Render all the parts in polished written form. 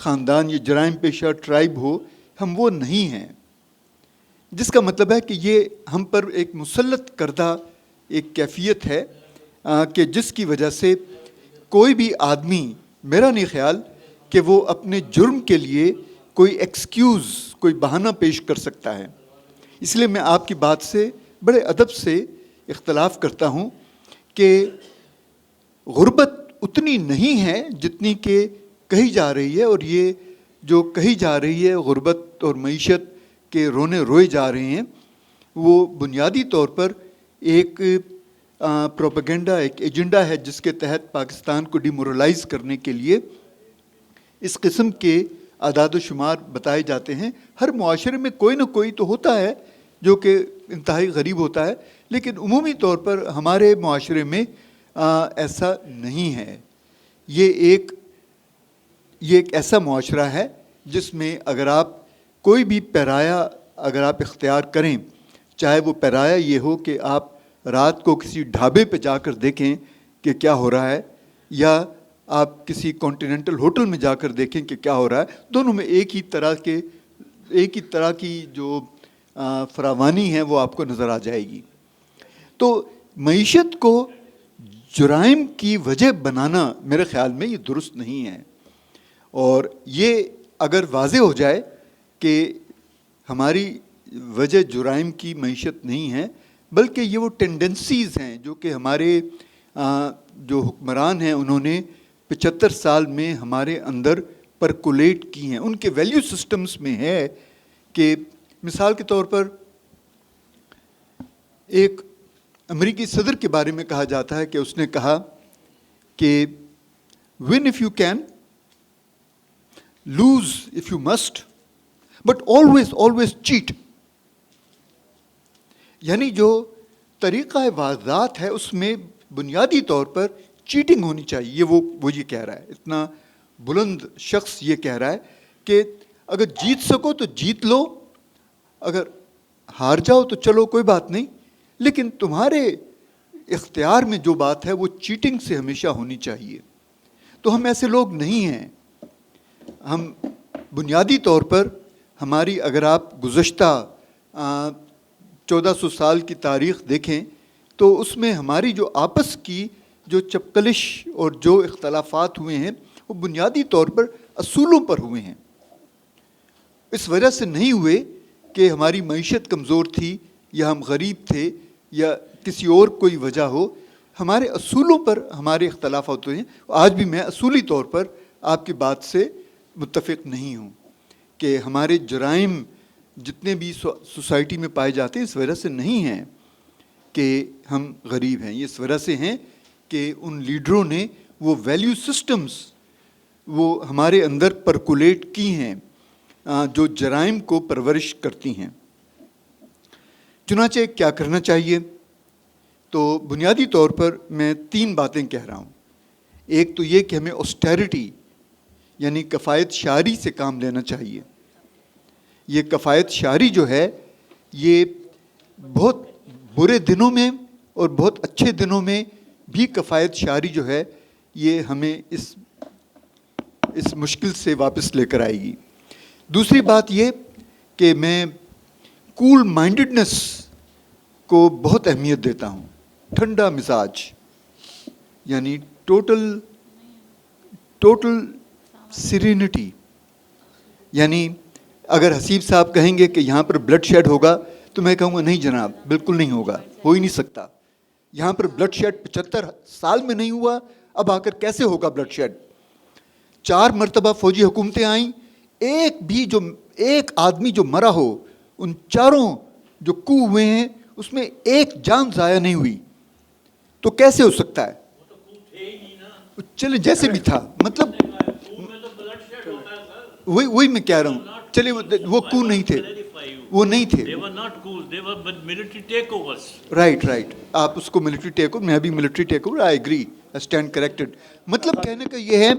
خاندان یا جرائم پیشہ ٹرائب ہو، ہم وہ نہیں ہیں. جس کا مطلب ہے کہ یہ ہم پر ایک مسلط کردہ ایک کیفیت ہے کہ جس کی وجہ سے کوئی بھی آدمی، میرا نہیں خیال کہ وہ اپنے جرم کے لیے کوئی ایکسکیوز، کوئی بہانہ پیش کر سکتا ہے. اس لیے میں آپ کی بات سے بڑے ادب سے اختلاف کرتا ہوں کہ غربت اتنی نہیں ہے جتنی کہ کہی جا رہی ہے، اور یہ جو کہی جا رہی ہے غربت اور معیشت کے رونے روئے جا رہے ہیں، وہ بنیادی طور پر ایک پروپیگنڈا، ایک ایجنڈا ہے جس کے تحت پاکستان کو ڈیمورلائز کرنے کے لیے اس قسم کے اعداد و شمار بتائے جاتے ہیں. ہر معاشرے میں کوئی نہ کوئی تو ہوتا ہے جو کہ انتہائی غریب ہوتا ہے، لیکن عمومی طور پر ہمارے معاشرے میں ایسا نہیں ہے. یہ ایک ایسا معاشرہ ہے جس میں اگر آپ کوئی بھی پیرایا اگر آپ اختیار کریں، چاہے وہ پیرایا یہ ہو کہ آپ رات کو کسی ڈھابے پہ جا کر دیکھیں کہ کیا ہو رہا ہے، یا آپ کسی کانٹیننٹل ہوٹل میں جا کر دیکھیں کہ کیا ہو رہا ہے، دونوں میں ایک ہی طرح کی جو فراوانی ہے وہ آپ کو نظر آ جائے گی. تو معیشت کو جرائم کی وجہ بنانا میرے خیال میں یہ درست نہیں ہے. اور یہ اگر واضح ہو جائے کہ ہماری وجہ جرائم کی معیشت نہیں ہے، بلکہ یہ وہ ٹینڈنسیز ہیں جو کہ ہمارے جو حکمران ہیں انہوں نے 75 سال میں ہمارے اندر پرکولیٹ کی ہیں، ان کے ویلیو سسٹمز میں ہے. کہ مثال کے طور پر ایک امریکی صدر کے بارے میں کہا جاتا ہے کہ اس نے کہا کہ win if you can, lose if you must, but always cheat. یعنی جو طریقہ واردات ہے اس میں بنیادی طور پر چیٹنگ ہونی چاہیے. یہ وہ یہ کہہ رہا ہے، اتنا بلند شخص یہ کہہ رہا ہے کہ اگر جیت سکو تو جیت لو، اگر ہار جاؤ تو چلو کوئی بات نہیں، لیکن تمہارے اختیار میں جو بات ہے وہ چیٹنگ سے ہمیشہ ہونی چاہیے. تو ہم ایسے لوگ نہیں ہیں. ہم بنیادی طور پر ہماری اگر آپ گزشتہ 1400 سال کی تاریخ دیکھیں تو اس میں ہماری جو آپس کی جو چپکلش اور جو اختلافات ہوئے ہیں وہ بنیادی طور پر اصولوں پر ہوئے ہیں. اس وجہ سے نہیں ہوئے کہ ہماری معیشت کمزور تھی یا ہم غریب تھے یا کسی اور کوئی وجہ ہو. ہمارے اصولوں پر ہمارے اختلافات ہوتے ہیں. آج بھی میں اصولی طور پر آپ کی بات سے متفق نہیں ہوں کہ ہمارے جرائم جتنے بھی سوسائٹی میں پائے جاتے ہیں اس وجہ سے نہیں ہیں کہ ہم غریب ہیں. یہ اس وجہ سے ہیں کہ ان لیڈروں نے وہ ویلیو سسٹمز وہ ہمارے اندر پرکولیٹ کی ہیں جو جرائم کو پرورش کرتی ہیں. چنانچہ کیا کرنا چاہیے؟ تو بنیادی طور پر میں 3 باتیں کہہ رہا ہوں. ایک تو یہ کہ ہمیں آسٹیرٹی یعنی کفایت شعاری سے کام لینا چاہیے. یہ کفایت شعاری جو ہے یہ بہت برے دنوں میں اور بہت اچھے دنوں میں بھی کفایت شعاری جو ہے یہ ہمیں اس مشکل سے واپس لے کر آئے گی. دوسری بات یہ کہ میں کول مائنڈڈنس کو بہت اہمیت دیتا ہوں. ٹھنڈا مزاج یعنی ٹوٹل سیرینٹی. یعنی اگر حسیب صاحب کہیں گے کہ یہاں پر بلڈ شیڈ ہوگا تو میں کہوں گا نہیں جناب بالکل نہیں ہوگا، ہو ہی نہیں سکتا. یہاں پر بلڈ شیڈ 75 سال میں نہیں ہوا، اب آ کر کیسے ہوگا بلڈ شیڈ؟ 4 مرتبہ فوجی حکومتیں آئیں، ایک آدمی جو مرا ہو ان 4 جو کو ہوئے ہیں اس میں ایک جان ضائع نہیں ہوئی، تو کیسے ہو سکتا ہے؟ چلے جیسے بھی تھا، مطلب وہی میں کہہ رہا ہوں. چلے وہ کو نہیں تھے، وہ نہیں تھے. رائٹ آپ اس کو ملٹری ٹیک اوور، میں بھی military take over, I agree, I stand corrected. مطلب کہنے کا یہ ہے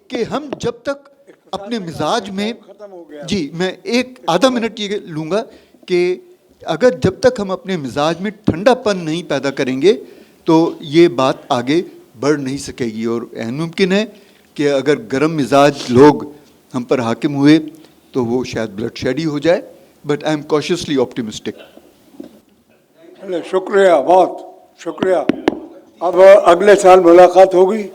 کہ ہم جب تک اپنے مزاج میں جی میں ایک آدھا منٹ یہ لوں گا کہ اگر جب تک ہم اپنے مزاج میں ٹھنڈا پن نہیں پیدا کریں گے تو یہ بات آگے بڑھ نہیں سکے گی. اور ممکن ہے کہ اگر گرم مزاج لوگ ہم پر حاکم ہوئے تو وہ شاید بلڈ شیڈ ہی ہو جائے، بٹ آئی ایم کاشیسلی آپٹیمسٹک. چلے شکریہ، بہت شکریہ. اب اگلے سال ملاقات ہوگی.